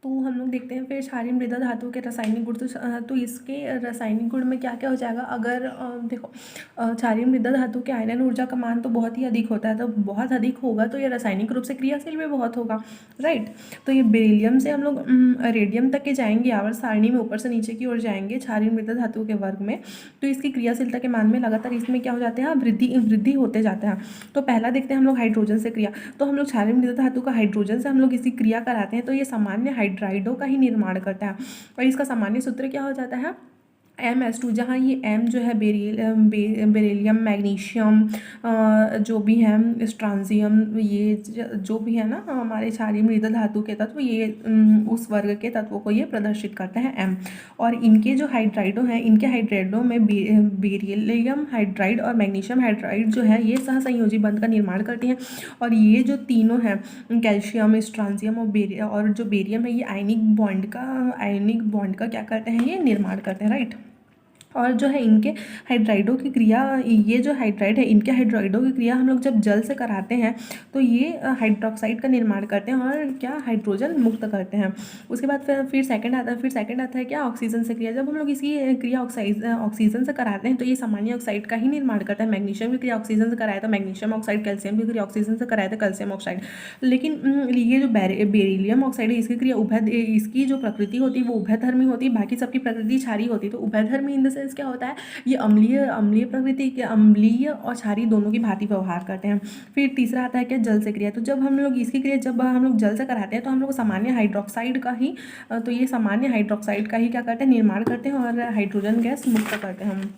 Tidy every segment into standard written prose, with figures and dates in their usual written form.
तो हम लोग देखते हैं फिर क्षारीय मृदा धातु के रासायनिक गुण। तो इसके रासायनिक गुण में क्या क्या हो जाएगा, अगर देखो क्षारीय मृदा धातु के आयनन ऊर्जा का मान तो बहुत ही अधिक होता है, तो बहुत अधिक होगा तो ये रासायनिक रूप से क्रियाशील भी बहुत होगा, राइट। तो ये बेरिलियम से हम लोग रेडियम तक के जाएंगे, आवर्त सारणी में ऊपर से नीचे की ओर जाएंगे क्षारीय मृदा धातु के वर्ग में। तो इसकी क्रियाशीलता के मान में लगातार इसमें क्या हो जाते हैं, वृद्धि होते जाते हैं। तो पहला देखते हैं हम लोग हाइड्रोजन से क्रिया। तो हम लोग क्षारीय मृदा धातु का हाइड्रोजन से हम लोग इसी क्रिया कराते हैं, तो ये सामान्य हाइड्राइडों का ही निर्माण करता है। और इसका सामान्य सूत्र क्या हो जाता है, MS2, जहाँ ये M जो है बेरिलियम, मैग्नीशियम, जो भी है स्ट्रांजियम, ये जो भी है ना हमारे क्षारीय मृदा धातु के तत्व, ये उस वर्ग के तत्वों को ये प्रदर्शित करते हैं M। और इनके जो हाइड्राइडो हैं, इनके हाइड्राइडो में बेरिलियम हाइड्राइड और मैग्नीशियम हाइड्राइड जो है ये सहसंयोजी बंध का निर्माण करती हैं। और ये जो तीनों हैं, कैल्शियम, स्ट्रांजियम और जो बेरियम है, ये आयनिक बॉन्ड का क्या करते हैं, ये निर्माण करते हैं, राइट। और जो है इनके हाइड्राइडों की क्रिया, ये जो हाइड्राइड है इनके हाइड्राइडों की क्रिया हम लोग जब जल से कराते हैं तो ये हाइड्रोक्साइड का निर्माण करते हैं और क्या हाइड्रोजन मुक्त करते हैं। उसके बाद फिर सेकंड आता है क्या, ऑक्सीजन से क्रिया। जब हम लोग इसकी क्रिया ऑक्सीजन से कराते हैं तो ये सामान्य ऑक्साइड का ही निर्माण करता है। मैग्नीशियम की क्रिया ऑक्सीजन से कराया तो मैग्नीशियम ऑक्साइड, कैल्शियम की क्रिया ऑक्सीजन से कराया तो कैल्शियम ऑक्साइड। लेकिन ये जो बेरिलियम ऑक्साइड है इसकी क्रिया इसकी जो प्रकृति होती है वो उभयधर्मी होती है, बाकी सबकी प्रकृति क्षारीय होती है। तो उभयधर्मी इन द सेंस क्या होता है, ये अम्लीय प्रकृति के, अम्लीय और क्षारीय दोनों की भांति व्यवहार करते हैं। फिर तीसरा आता है क्या, जल से क्रिया। तो जब हम लोग इसकी क्रिया जब हम लोग जल से कराते हैं तो हम लोग सामान्य हाइड्रोक्साइड का ही, तो ये सामान्य हाइड्रोक्साइड का ही क्या करते हैं, निर्माण करते हैं और हाइड्रोजन गैस मुक्त करते हैं हम।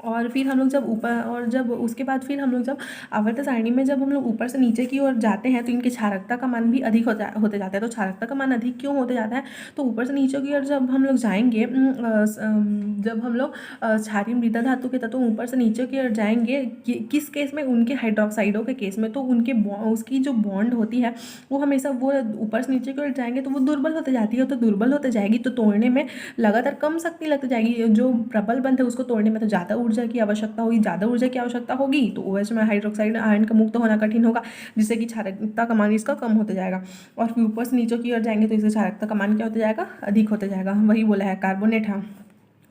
और फिर हम लोग जब ऊपर, और जब उसके बाद फिर हम लोग जब आवर्त सारणी में जब हम लोग ऊपर से नीचे की ओर जाते हैं तो इनकी क्षारकता का मान भी अधिक होते जाता है। तो क्षारकता का मान अधिक क्यों होते जाता है, तो ऊपर से नीचे की ओर जब हम लोग जाएंगे, जब हम लोग क्षारीय मृदा धातु के तत्व ऊपर से नीचे की ओर जाएंगे, किस केस में, उनके हाइड्रोक्साइडों के केस में, तो उनके उसकी जो बॉन्ड होती है वो हमेशा वो ऊपर से नीचे की ओर जाएंगे तो वो दुर्बल होते जाती है। तो दुर्बल होते जाएगी तो तोड़ने में लगातार कम शक्ति लगती जाएगी। जो प्रबल बंध है उसको तोड़ने में तो ज़्यादा ऊर्जा की आवश्यकता होगी, ज़्यादा ऊर्जा की आवश्यकता होगी तो OH में हाइड्रोक्साइड आयन का मुक्त होना कठिन होगा, जिससे कि क्षारकता का मान इसका कम होता जाएगा। और फिर ऊपर से नीचे की ओर जाएंगे तो इससे क्षारकता का मान क्या होता जाएगा, अधिक होता जाएगा। वही बोला है कार्बोनेट है।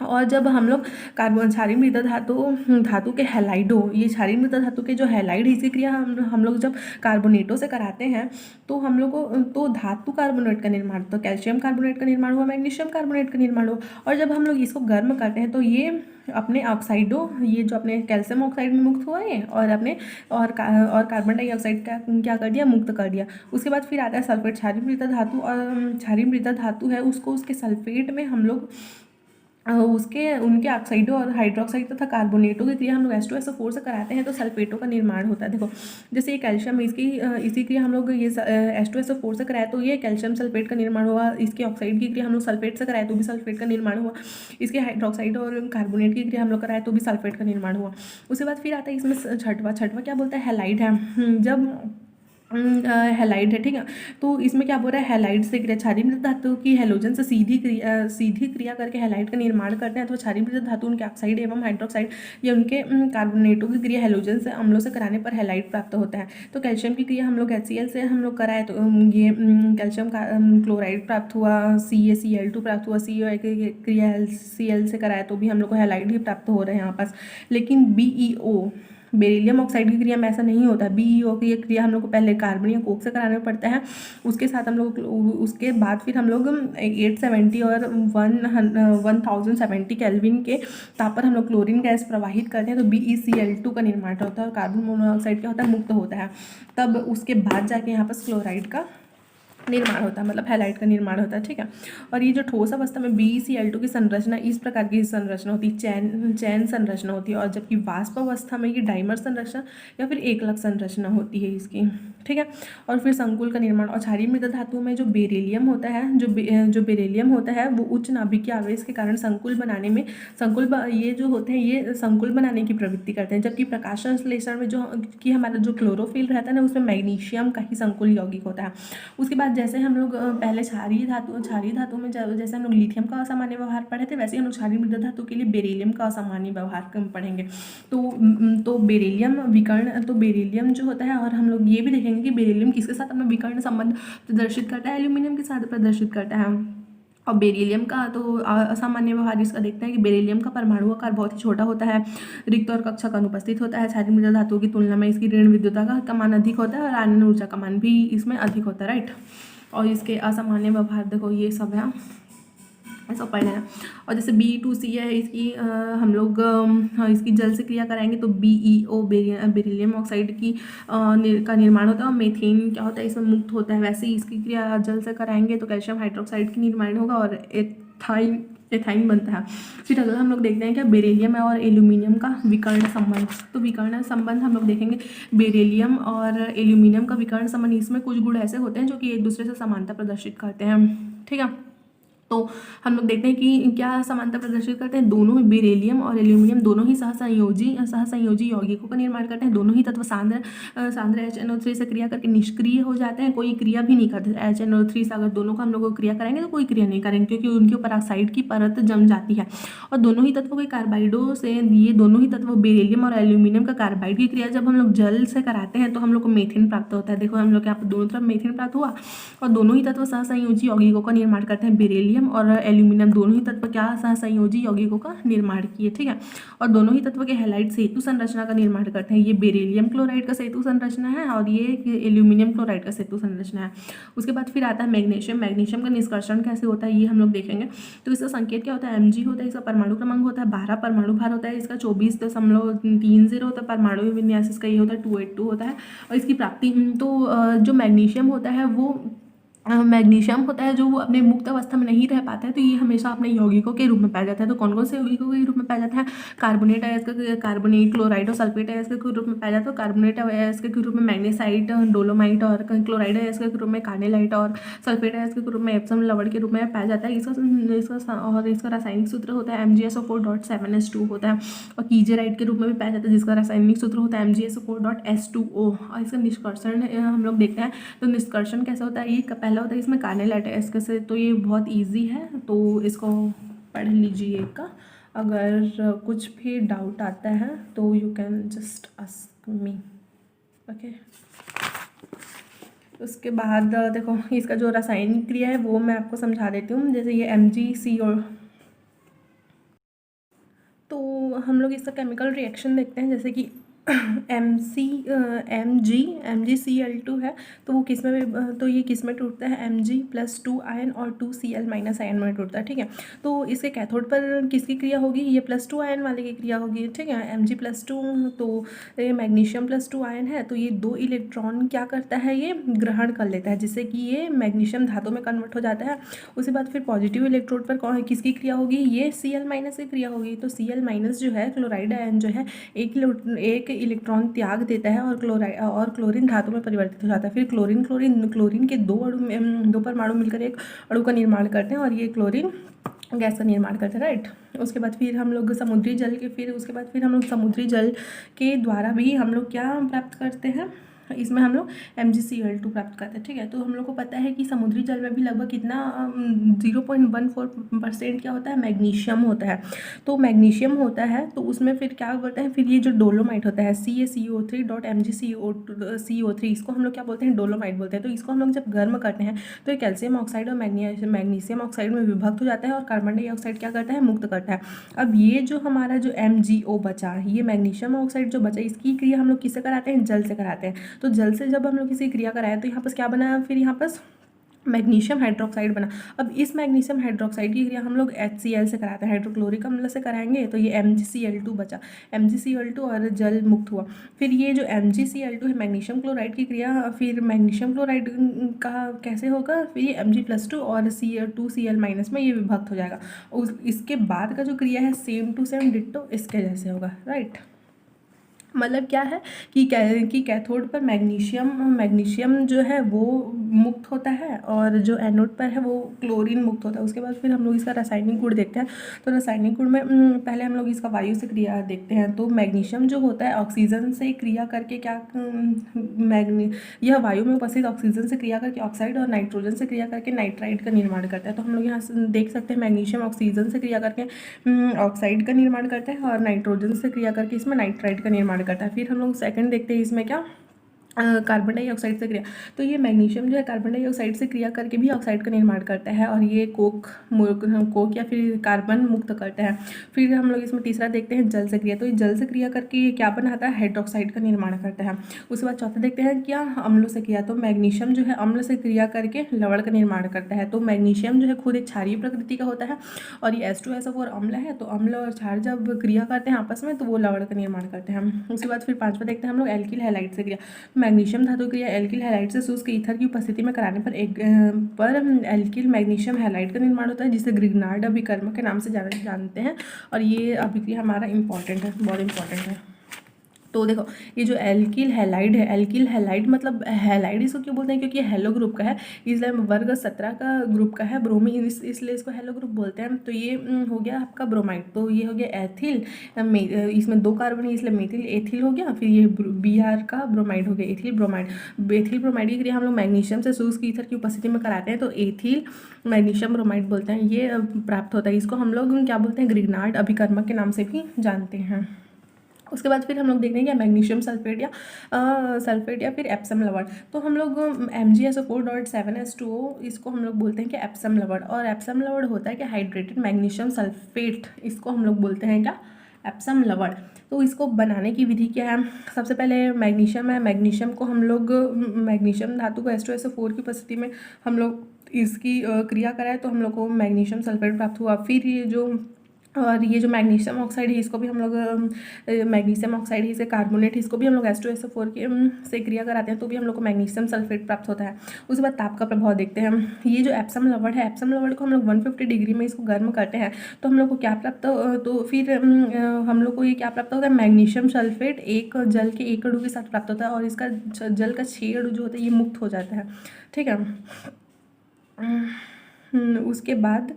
और जब हम लोग क्षारीय मृदा धातु के हैलाइडो, ये क्षारीय मृदा धातु के जो हैलाइड है इसकी क्रिया हम लोग जब कार्बोनेटों से कराते हैं तो हम लोग को तो धातु कार्बोनेट का निर्माण, तो कैल्शियम कार्बोनेट का निर्माण हुआ, मैग्नीशियम कार्बोनेट का निर्माण हुआ। और जब हम लोग इसको गर्म करते हैं तो ये अपने ऑक्साइडो, ये जो अपने कैल्शियम ऑक्साइड में मुक्त हुआ है और अपने और कार्बन डाइऑक्साइड का क्या कर दिया, मुक्त कर दिया। उसके बाद फिर आता है सल्फेट। क्षारीय मृदा धातु और क्षारीय मृदा धातु है उसको उसके सल्फेट में हम लोग उनके ऑक्साइडों और हाइड्रोक्साइड तथा कार्बोनेटों की क्रिया हम लोग H2SO4 से कराते हैं तो सल्फेटों का निर्माण होता है। देखो जैसे ये कैल्शियम, इसी क्रिया हम लोग ये H2SO4 से कराए तो ये कैल्शियम सल्फेट का निर्माण हुआ। इसके ऑक्साइड की क्रिया हम लोग सल्फेट से कराए तो भी सल्फेट का निर्माण हुआ। इसके हाइड्रोक्साइड और कार्बोनेट की क्रिया हम लोग कराए तो भी सल्फेट का निर्माण हुआ। उसके बाद फिर आता है इसमें छठवा क्या बोलता है, हैलाइड है। जब हैलाइड है, ठीक है, तो इसमें क्या बोल रहा है, हैलाइड से क्रिया, क्षारीय मृदा धातु की हैलोजन से सीधी क्रिया करके हैलाइड का निर्माण करते हैं। तो क्षारीय मृदा धातु उनके ऑक्साइड एवं हाइड्रोक्साइड या उनके कार्बोनेटों की क्रिया हैलोजन से अम्लों से कराने पर हैलाइड प्राप्त होता है। तो कैल्शियम की क्रिया हम लोग HCl से हम लोग कराए तो ये कैल्शियम का क्लोराइड प्राप्त हुआ, CaCl2 प्राप्त हुआ। CO की क्रिया HCl से कराए तो भी हम लोग को हैलाइड ही प्राप्त हो रहे हैं यहाँ पास। लेकिन BeO, बेरिलियम ऑक्साइड की क्रिया में ऐसा नहीं होता। BeO की क्रिया हम लोग को पहले कार्बन या कोक से कराना पड़ता है, उसके साथ हम लोग उसके बाद फिर हम लोग 870 और 1070 केल्विन के ताप पर हम लोग क्लोरीन गैस प्रवाहित करते हैं तो BeCl2 का निर्माण होता है और कार्बन मोनोऑक्साइड क्या होता है, मुक्त होता है। तब उसके बाद जाके यहाँ पर क्लोराइड का निर्माण होता है, मतलब हैलाइड का निर्माण होता है, ठीक है। और ये जो ठोस अवस्था में BeCl2 की संरचना इस प्रकार की संरचना होती है, चैन संरचना होती है। और जबकि वाष्प अवस्था में ये डाइमर संरचना या फिर एकलक संरचना होती है इसकी, ठीक है। और फिर संकुल का निर्माण। और क्षारीय मृदा धातु में जो बेरिलियम होता है, जो बेरिलियम होता है वो उच्च नाभिकीय आवेश के कारण संकुल बनाने में ये जो होते हैं ये संकुल बनाने की प्रवृत्ति करते हैं। जबकि प्रकाश संश्लेषण में जो कि हमारा जो क्लोरोफिल रहता है ना उसमें मैग्नीशियम का ही संकुल यौगिक होता है। उसके बाद बाद जैसे हम लोग पहले क्षारीय धातु में जैसे हम लोग लिथियम का असामान्य व्यवहार पढ़े थे, वैसे हम लोग क्षारीय मृदा धातु के लिए बेरिलियम का असामान्य व्यवहार पढ़ेंगे। तो बेरिलियम विकर्ण, तो बेरिलियम जो होता है, और हम लोग ये भी देखेंगे कि बेरिलियम किसके साथ अपना विकर्ण संबंध प्रदर्शित करता है, एल्यूमिनियम के साथ प्रदर्शित करता है। और बेरिलियम का तो असामान्य व्यवहार इसका देखते हैं कि बेरिलियम का परमाणु आकार बहुत ही छोटा होता है, रिक्त और कक्षक अनुपस्थित होता है, क्षारीय मृदा धातुओं की तुलना में इसकी ऋण विद्युतता का मान अधिक होता है और आयनन ऊर्जा का मान भी इसमें अधिक होता है, राइट। और इसके असामान्य व्यवहार देखो ये सब है, ऐसा पढ़ लेना। और जैसे B2C है, इसकी हम लोग इसकी जल से क्रिया कराएंगे तो BeO बेरिलियम ऑक्साइड की का निर्माण होता है, और मेथेन क्या होता है इसमें मुक्त होता है। वैसे ही इसकी क्रिया जल से कराएंगे तो कैल्शियम हाइड्रोक्साइड की निर्माण होगा और एथाइन बनता है। फिर अगला हम लोग देखते हैं क्या, बेरिलियम और एल्यूमिनियम का विकर्ण संबंध। तो विकर्ण संबंध हम लोग देखेंगे, बेरिलियम और एल्यूमिनियम का विकर्ण संबंध, इसमें कुछ गुण ऐसे होते हैं जो कि एक दूसरे से समानता प्रदर्शित करते हैं, ठीक है। तो हम लोग देखते हैं कि क्या समानता प्रदर्शित करते हैं, दोनों ही बेरिलियम और एल्यूमिनियम दोनों ही सहसंयोजी यौगिकों का निर्माण करते हैं। दोनों ही तत्व सांद्र HNO3 से क्रिया करके निष्क्रिय हो जाते हैं, कोई क्रिया भी नहीं करते। HNO3 से अगर दोनों को हम लोग क्रिया करेंगे तो कोई क्रिया नहीं करेंगे, क्योंकि उनके ऊपर ऑक्साइड की परत जम जाती है। और दोनों ही तत्वों के कार्बाइडों से, ये दोनों ही तत्व बेरिलियम और एल्यूमिनियम का कार्बाइड की क्रिया जब हम लोग जल से कराते हैं तो हम लोग को मेथेन प्राप्त होता है। देखो हम लोग यहाँ पर दोनों तरफ मेथेन प्राप्त हुआ, और दोनों ही तत्व सहसंयोजी यौगिकों का निर्माण करते हैं। बेरिलियम और एल्यूमिनियम दोनों ही तत्व क्या सहसंयोजी यौगिकों का निर्माण किए, ठीक है। और दोनों ही तत्व के हैलाइड सेतु संरचना का निर्माण करते हैं। ये बेरिलियम क्लोराइड का सेतु संरचना है और ये एल्यूमिनियम क्लोराइड का सेतु संरचना है। उसके बाद फिर आता है मैग्नीशियम का निष्कर्षण कैसे होता है ये हम लोग देखेंगे। तो इसका संकेत क्या होता है, Mg होता है, इसका परमाणु क्रमांक होता है 12, परमाणु भार होता है इसका 24.30 होता है, परमाणु विन्यास इसका ये होता है 282 होता है। और इसकी प्राप्ति तो जो मैग्नीशियम होता है जो वो अपने मुक्त अवस्था में नहीं रह पाता है, तो ये हमेशा अपने यौगिकों के रूप में पाया जाता है। तो कौन कौन से यौगिकों के रूप में पाया जाता है, कार्बोनेट क्लोराइड और सल्फेट अयस्क के रूप में पाया जाता है। कार्बोनेट अयस्क के रूप में मैग्नेसाइट, डोलोमाइट, और क्लोराइड अयस्क के रूप में कार्नेलाइट, और सल्फेट अयस्क के रूप में एप्सम लवण के रूप में पाया जाता है। इसका रासायनिक सूत्र होता है MgSO4.7H2 होता है। और कीजेराइट के रूप में भी पाया जाता है, जिसका रासायनिक सूत्र होता है MgSO4.S2O। और इसका निष्कर्षण हम लोग देखते हैं, तो निष्कर्षण कैसे होता है, ये पहला होता है इसमें कार्नेलाइट अयस्क से। तो ये बहुत इजी है, तो इसको पढ़ लीजिएगा। अगर कुछ भी डाउट आता है तो you can just ask me, okay. उसके बाद देखो इसका जो रासायनिक क्रिया है वो मैं आपको समझा देती हूँ। जैसे ये MgCO, तो हम लोग इसका केमिकल रिएक्शन देखते हैं। जैसे कि MgCl2 है, तो वो किस में, तो ये किस में टूटता है, Mg+2 आयन और 2Cl- आयन में टूटता है, ठीक है। तो इसके कैथोड पर किसकी क्रिया होगी, ये +2 आयन वाले की क्रिया होगी, ठीक है। Mg+2, तो ये मैग्नीशियम +2 आयन है, तो ये 2 इलेक्ट्रॉन क्या करता है, ये ग्रहण कर लेता है, जिससे कि ये मैग्नीशियम धातु में कन्वर्ट हो जाता है। उसके बाद फिर पॉजिटिव इलेक्ट्रोड पर किसकी क्रिया होगी, ये Cl- की क्रिया होगी। तो Cl- जो है, क्लोराइड आयन जो है, एक इलेक्ट्रॉन त्याग देता है और क्लोरीन धातु में परिवर्तित हो जाता है। फिर क्लोरीन के दो परमाणु मिलकर एक अणु का निर्माण करते हैं, और ये क्लोरीन गैस का निर्माण करते हैं, राइट। उसके बाद फिर हम लोग समुद्री जल के द्वारा भी हम लोग क्या प्राप्त करते हैं, इसमें हम लोग MgCl2 प्राप्त करते हैं, ठीक है। तो हम लोग को पता है कि समुद्री जल में भी लगभग कितना 0.14% क्या होता है, मैग्नीशियम होता है। तो मैग्नीशियम होता है, तो उसमें फिर क्या बोलते हैं, फिर ये जो डोलोमाइट होता है CaCO3.MgCO3, इसको हम लोग क्या बोलते हैं, डोलोमाइट बोलते हैं। तो इसको हम लोग जब गर्म करते हैं तो ये कैल्शियम ऑक्साइड और मैग्नीशियम ऑक्साइड में विभक्त हो जाता है, और कार्बन डाइऑक्साइड क्या करता है, मुक्त करता है। अब ये जो हमारा जो MgO बचा, ये मैग्नीशियम ऑक्साइड जो बचा, इसकी क्रिया हम लोग किससे कराते हैं, जल से कराते हैं। तो जल से जब हम लोग किसी क्रिया कराएं तो यहाँ पर क्या बना, फिर यहाँ पर मैग्नीशियम हाइड्रोक्साइड बना। अब इस मैग्नीशियम हाइड्रोक्साइड की क्रिया हम लोग HCl से कराते हैं, हाइड्रोक्लोरिक अम्ल से कराएंगे, तो ये MgCl2 बचा, MgCl2 और जल मुक्त हुआ। फिर ये जो MgCl2 है, मैग्नीशियम क्लोराइड की क्रिया, फिर मैग्नीशियम क्लोराइड का कैसे होगा, फिर ये Mg+2 और 2Cl- में ये विभक्त हो जाएगा। इसके बाद का जो क्रिया है सेम टू सेम डिट्टो इसके जैसे होगा, राइट। मतलब क्या है कि कैथोड पर मैग्नीशियम जो है वो मुक्त होता है और जो एनोड पर है वो क्लोरीन मुक्त होता है। उसके बाद फिर हम लोग इसका रासायनिक गुण देखते हैं। तो रासायनिक गुण में पहले हम लोग इसका वायु से क्रिया देखते हैं। तो मैग्नीशियम जो होता है ऑक्सीजन से क्रिया करके क्या मैग्नी यह वायु में उपस्थित ऑक्सीजन से क्रिया करके ऑक्साइड और नाइट्रोजन से क्रिया करके नाइट्राइड का निर्माण करता है। तो हम लोग यहाँ से देख सकते हैं मैग्नीशियम ऑक्सीजन से क्रिया करके ऑक्साइड का निर्माण करता है और नाइट्रोजन से क्रिया करके इसमें नाइट्राइड का निर्माण करता है। फिर हम लोग सेकंड देखते हैं इसमें क्या कार्बन डाइऑक्साइड से क्रिया। तो ये मैग्नीशियम जो है कार्बन डाइऑक्साइड से क्रिया करके भी ऑक्साइड का निर्माण करता है और ये कोक या फिर कार्बन मुक्त करता है। फिर हम लोग इसमें तीसरा देखते हैं जल से क्रिया। तो ये जल से क्रिया करके ये क्या बनाता है, हाइड्रोक्साइड का निर्माण करता है। उसके बाद चौथा देखते हैं क्या अम्लों से क्रिया। तो मैग्नीशियम जो है अम्ल से क्रिया करके लवण का निर्माण करता है। तो मैग्नीशियम जो है खुद एक क्षारीय प्रकृति का होता है और ये H2SO4 अम्ल है। तो अम्ल और क्षार जब क्रिया करते हैं आपस में तो वो लवण का निर्माण करते हैं। उसके बाद फिर पांचवा देखते हैं हम लोग एल्किल हैलाइड से क्रिया। मैग्नीशियम धातु क्रिया एल्किल हैलाइड से शुष्क ईथर की उपस्थिति में कराने पर एल्किल मैग्नीशियम हैलाइड का निर्माण होता है, जिसे ग्रिग्नार्ड अभिकर्मक के नाम से जानते हैं। और ये अभिक्रिया हमारा इंपॉर्टेंट है, बहुत इंपॉर्टेंट है। तो देखो ये जो एल्किल हैलाइड है, एल्किल हैलाइड मतलब हैलाइड इसको क्यों बोलते हैं, क्योंकि ये हेलो ग्रुप का है, इसलिए वर्ग 17 का ग्रुप का है ब्रोमीन, इसलिए इसको हेलो ग्रुप बोलते हैं। तो ये हो गया आपका ब्रोमाइड। तो ये हो गया एथिल, इसमें 2 कार्बन है इसलिए मेथिल एथिल हो गया। फिर ये Br का ब्रोमाइड हो गया एथिल ब्रोमाइड। एथिल ब्रोमाइड की क्रिया हम लोग मैग्नीशियम से शुष्क ईथर की उपस्थिति में कराते हैं तो एथिल मैग्नीशियम ब्रोमाइड बोलते हैं, ये प्राप्त होता है। इसको हम लोग क्या बोलते हैं, ग्रिग्नार्ड अभिकर्मक के नाम से भी जानते हैं। उसके बाद फिर हम लोग देखते हैं क्या मैग्नीशियम सल्फेट या फिर एप्सम लवण। तो हम लोग MgSO4.7H2O इसको हम लोग बोलते हैं कि एप्सम लवण। और एप्सम लवण होता है कि हाइड्रेटेड मैग्नीशियम सल्फेट, इसको हम लोग बोलते हैं क्या, एप्सम लवण। तो इसको बनाने की विधि क्या है, सबसे पहले मैग्नीशियम है, मैग्नीशियम को हम लोग मैग्नीशियम धातु को H2SO4 की उपस्थिति में हम लोग इसकी क्रिया कराए तो हम लोग को मैग्नीशियम सल्फेट प्राप्त हुआ। फिर ये जो मैग्नीशियम ऑक्साइड है इसको भी हम लोग मैग्नीशियम ऑक्साइड ही से कार्बोनेट इसको भी हम लोग H2SO4 के से क्रिया कराते हैं तो भी हम लोग को मैग्नीशियम सल्फेट प्राप्त होता है। उसके बाद ताप का प्रभाव देखते हैं। ये जो एप्सम लवण है, एप्सम लवण को हम लोग 150 डिग्री में इसको गर्म करते हैं तो हम लोग को क्या प्राप्त, तो फिर हम लोग को ये क्या प्राप्त होता है, मैग्नीशियम सल्फेट एक जल के 1 अणु के साथ प्राप्त होता है और इसका जल का 6 अणु जो होता है ये मुक्त हो जाता है। ठीक है। उसके बाद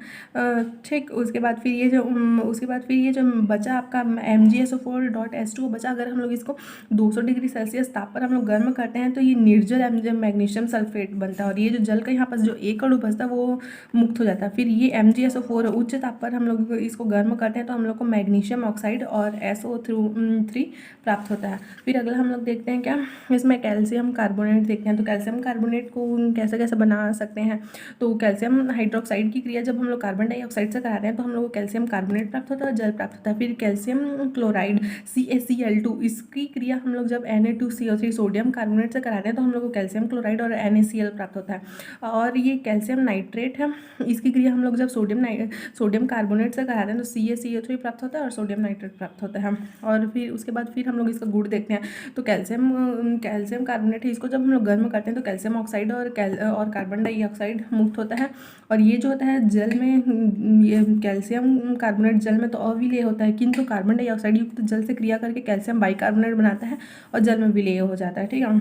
ठीक, उसके बाद फिर ये जो बचा आपका MgSO4.H2O बचा, अगर हम लोग इसको 200 डिग्री सेल्सियस ताप पर हम लोग गर्म करते हैं तो ये निर्जल मैग्नीशियम सल्फेट बनता है और ये जो जल का यहाँ पर जो 1 अणु बचता है वो मुक्त हो जाता है। फिर ये MgSO4 उच्च ताप पर हम लोग इसको गर्म करते हैं तो हम लोग को मैग्नीशियम ऑक्साइड और SO3 प्राप्त होता है। फिर अगला हम लोग देखते हैं क्या, इसमें कैल्शियम कार्बोनेट देखते हैं। तो कैल्शियम कार्बोनेट को कैसे कैसे बना सकते हैं, तो कैल्शियम हाइड्रोक्साइड की क्रिया जब हम लोग कार्बन डाइऑक्साइड से कराते हैं तो हम लोग को कैल्शियम कार्बोनेट प्राप्त होता है, जल प्राप्त होता है। फिर कैल्शियम क्लोराइड CaCl2 इसकी क्रिया हम लोग जब Na2CO3 सोडियम कार्बोनेट से कराते हैं तो हम लोग को कैल्शियम क्लोराइड और NaCl प्राप्त होता है। और ये कैल्शियम नाइट्रेट है, इसकी क्रिया हम लोग जब सोडियम कार्बोनेट से कराते हैं तो CaCO3 प्राप्त होता है और सोडियम नाइट्रेट प्राप्त होता है। और फिर उसके बाद फिर हम लोग इसका गुण देखते हैं। तो कैल्शियम कार्बोनेट है, इसको जब हम लोग गर्म करते हैं तो कैल्शियम ऑक्साइड और कार्बन डाइऑक्साइड मुक्त होता है। और ये जो होता है जल में, ये कैल्शियम कार्बोनेट जल में तो अविलेय होता है, किंतु कार्बन डाइऑक्साइड युक्त जल से क्रिया करके कैल्शियम बाइकार्बोनेट बनाता है और जल में विलेय हो जाता है। ठीक है।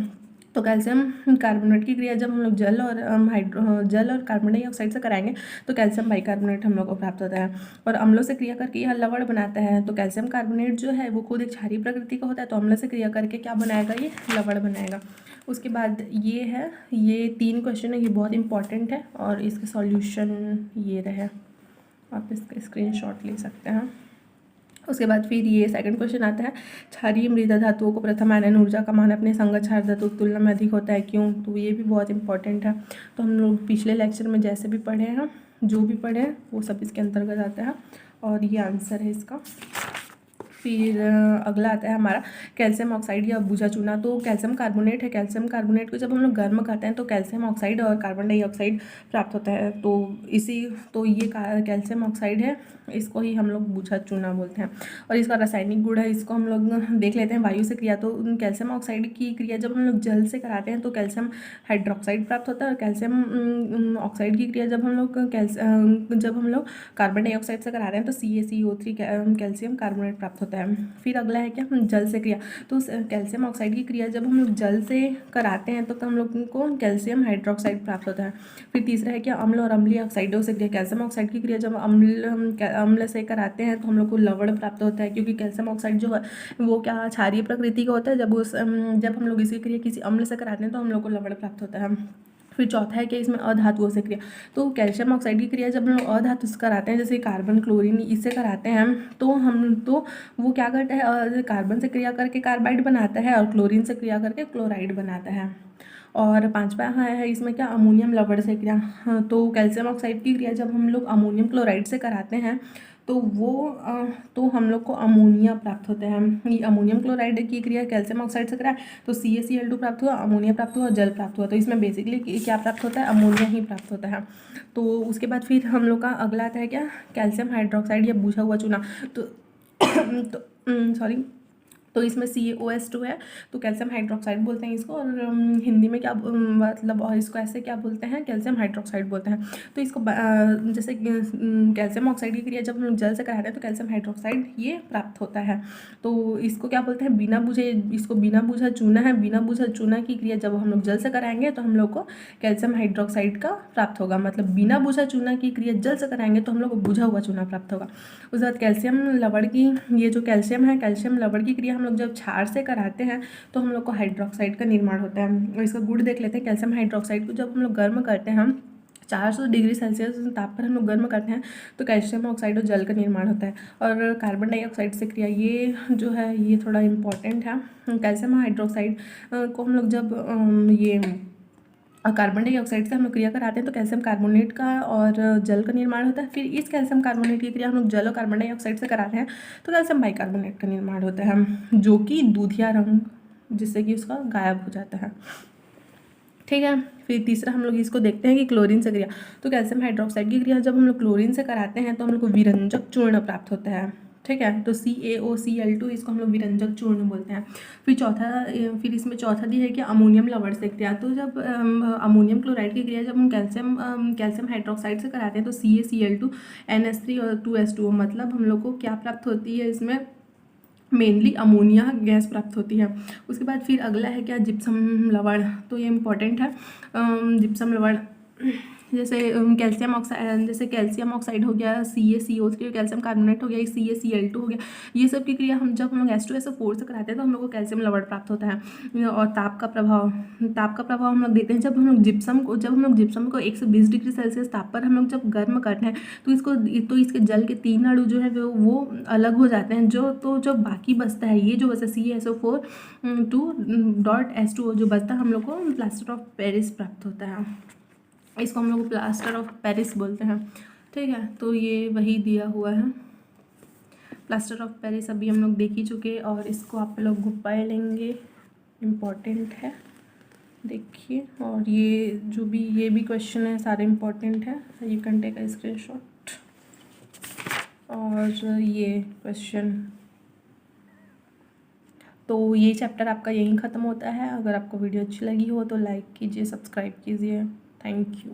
तो कैल्शियम कार्बोनेट की क्रिया जब हम लोग जल और कार्बन डाइऑक्साइड से कराएंगे तो कैल्शियम बाइकार्बोनेट हम लोग को प्राप्त होता है। और अम्लों से क्रिया करके यह लवण बनाता है। तो कैल्शियम कार्बोनेट जो है वो खुद एक क्षारीय प्रकृति का होता है, तो अम्ल से क्रिया करके क्या बनाएगा, ये लवण बनाएगा। उसके बाद ये 3 क्वेश्चन है, ये बहुत इंपॉर्टेंट है और इसके सॉल्यूशन ये रहे, आप इसका स्क्रीनशॉट ले सकते हैं। उसके बाद फिर ये सेकंड क्वेश्चन आता है, क्षारीय मृदा धातुओं को प्रथम आयनन ऊर्जा का मान अपने संगत क्षार धातुओं की तुलना में अधिक होता है, क्यों। तो ये भी बहुत इंपॉर्टेंट है। तो हम लोग पिछले लेक्चर में जैसे भी पढ़े हैं, जो भी पढ़े हैं वो सब इसके अंतर्गत आता है और ये आंसर है इसका। फिर अगला आता है हमारा कैल्शियम ऑक्साइड या बूझा चूना। तो कैल्शियम कार्बोनेट है, कैल्शियम कार्बोनेट को जब हम लोग गर्म करते हैं तो कैल्शियम ऑक्साइड और कार्बन डाइऑक्साइड प्राप्त होता है। तो ये कैल्शियम ऑक्साइड है, इसको ही हम लोग बूझा चूना बोलते हैं। और इसका रासायनिक गुण है, इसको हम लोग देख लेते हैं वायु से क्रिया। तो कैल्शियम ऑक्साइड की क्रिया जब हम लोग जल से कराते हैं तो कैल्शियम हाइड्रोक्साइड प्राप्त होता है और कैल्शियम ऑक्साइड की क्रिया जब हम लोग कार्बन डाइऑक्साइड से कराते हैं तो CaCO3 कैल्शियम कार्बोनेट प्राप्त होता है। होता है। फिर अगला है क्या, जल से क्रिया। तो कैल्शियम ऑक्साइड की क्रिया जब हम लोग जल से कराते हैं तो हम लोग को कैल्शियम हाइड्रोक्साइड प्राप्त होता है। फिर तीसरा है क्या, अम्ल और अम्लीय ऑक्साइडों से क्रिया। कैल्शियम ऑक्साइड की क्रिया जब अम्ल से कराते हैं तो हम लोग को लवण प्राप्त होता है, क्योंकि कैल्शियम ऑक्साइड जो है वो क्या क्षारीय प्रकृति का होता है। जब हम लोग इसकी क्रिया किसी अम्ल से कराते हैं तो हम लोग को लवण प्राप्त होता है। फिर चौथा है कि इसमें अधातुओं से क्रिया। तो कैल्शियम ऑक्साइड की क्रिया जब हम लोग अधातु से कराते हैं, जैसे कार्बन क्लोरीन, इससे कराते हैं तो वो क्या करता है, कार्बन से क्रिया करके कार्बाइड बनाता है और क्लोरीन से क्रिया करके क्लोराइड बनाता है। और पांचवा है इसमें क्या, अमोनियम लवण से क्रिया। हाँ, तो कैल्शियम ऑक्साइड की क्रिया जब हम लोग अमोनियम क्लोराइड से कराते हैं तो तो हम लोग को अमोनिया प्राप्त होता है। ये अमोनियम क्लोराइड की क्रिया कैल्शियम ऑक्साइड से कराए तो CaCl2 प्राप्त हुआ, अमोनिया प्राप्त हुआ, जल प्राप्त हुआ। तो इसमें बेसिकली क्या प्राप्त होता है, अमोनिया ही प्राप्त होता है। तो उसके बाद फिर हम लोग का अगला आता है क्या, कैल्शियम हाइड्रोक्साइड या बुझा हुआ चूना। तो सॉरी, तो इसमें CaOH2 है, तो कैल्शियम हाइड्रोक्साइड बोलते हैं इसको। और हिंदी में क्या मतलब, और इसको ऐसे क्या बोलते हैं, कैल्शियम हाइड्रोक्साइड बोलते हैं। तो इसको जैसे कैल्शियम ऑक्साइड की क्रिया जब हम लोग जल से कराते हैं तो कैल्शियम हाइड्रोक्साइड ये प्राप्त होता है। तो इसको क्या बोलते हैं, इसको बिना बुझा चूना है। बिना बुझा चूना की क्रिया जब हम लोग जल से कराएंगे तो हम लोग को कैल्शियम हाइड्रोक्साइड का प्राप्त होगा। मतलब बिना बुझा चूना की क्रिया जल से कराएंगे तो हम लोग को बुझा हुआ चूना प्राप्त होगा। उसके बाद कैल्शियम लवण की, ये जो कैल्शियम है, कैल्शियम लवण की क्रिया हम लोग जब क्षार से कराते हैं तो हम लोग को हाइड्रोक्साइड का निर्माण होता है। और इसका गुण देख लेते हैं। कैल्शियम हाइड्रोक्साइड को जब हम लोग गर्म करते हैं, 400 डिग्री सेल्सियस ताप पर हम लोग गर्म करते हैं तो कैल्शियम ऑक्साइड और जल का निर्माण होता है। और कार्बन डाइऑक्साइड से क्रिया, ये जो है ये थोड़ा इम्पॉर्टेंट है। कैल्शियम हाइड्रोक्साइड को हम लोग जब ये कार्बन डाइऑक्साइड से हम लोग क्रिया कराते हैं तो कैल्शियम कार्बोनेट का और जल का निर्माण होता है। फिर इस कैल्शियम कार्बोनेट की क्रिया हम लोग जल और कार्बन डाइऑक्साइड से कराते हैं तो कैल्शियम बाइकार्बोनेट का निर्माण होता है, जो कि दूधिया रंग जिससे कि उसका गायब हो जाता है। ठीक है। फिर तीसरा हम लोग इसको देखते हैं कि क्लोरीन से क्रिया। तो कैल्शियम हाइड्रोक्साइड की क्रिया जब हम लोग क्लोरीन से कराते हैं तो हम लोग को विरंजक चूर्ण प्राप्त होता है। ठीक है। तो CaOCl2 इसको हम लोग विरंजक चूर्ण बोलते हैं। फिर इसमें चौथा दिया है कि अमोनियम लवण से क्रिया। तो जब अमोनियम क्लोराइड की क्रिया जब हम कैल्शियम हाइड्रोक्साइड से कराते हैं तो CaCl2 NH3 और 2H2O, मतलब हम लोग को क्या प्राप्त होती है, इसमें मेनली अमोनिया गैस प्राप्त होती है। उसके बाद फिर अगला है क्या, जिप्सम लवण। तो ये इम्पॉर्टेंट है। जिप्सम लवण जैसे कैल्शियम ऑक्साइड हो गया, CaCO3, कैल्शियम कार्बोनेट हो गया, CaCl2 हो गया। ये सब की क्रिया हम जब हम लोग H2SO4 से कराते हैं तो हम लोग को कैल्शियम लवण प्राप्त होता है। और ताप का प्रभाव हम लोग देखते हैं। जब हम लोग जिप्सम को 120 डिग्री सेल्सियस ताप पर हम लोग जब गर्म करते हैं तो इसके जल के 3 अणु जो है वो अलग हो जाते हैं। जो बाकी बचता है, ये जो बचता है CaSO4 2.H2O जो बचता है, हम लोग को प्लास्टर ऑफ पेरिस प्राप्त होता है। इसको हम लोग प्लास्टर ऑफ पेरिस बोलते हैं। ठीक है। तो ये वही दिया हुआ है, प्लास्टर ऑफ पेरिस अभी हम लोग देख ही चुके, और इसको आप लोग पढ़ लेंगे, इम्पॉर्टेंट है, देखिए। और ये भी क्वेश्चन है, सारे इम्पॉर्टेंट है, you can take a screenshot. और ये क्वेश्चन, तो ये चैप्टर आपका यहीं ख़त्म होता है। अगर आपको वीडियो अच्छी लगी हो तो लाइक कीजिए, सब्सक्राइब कीजिए। Thank you.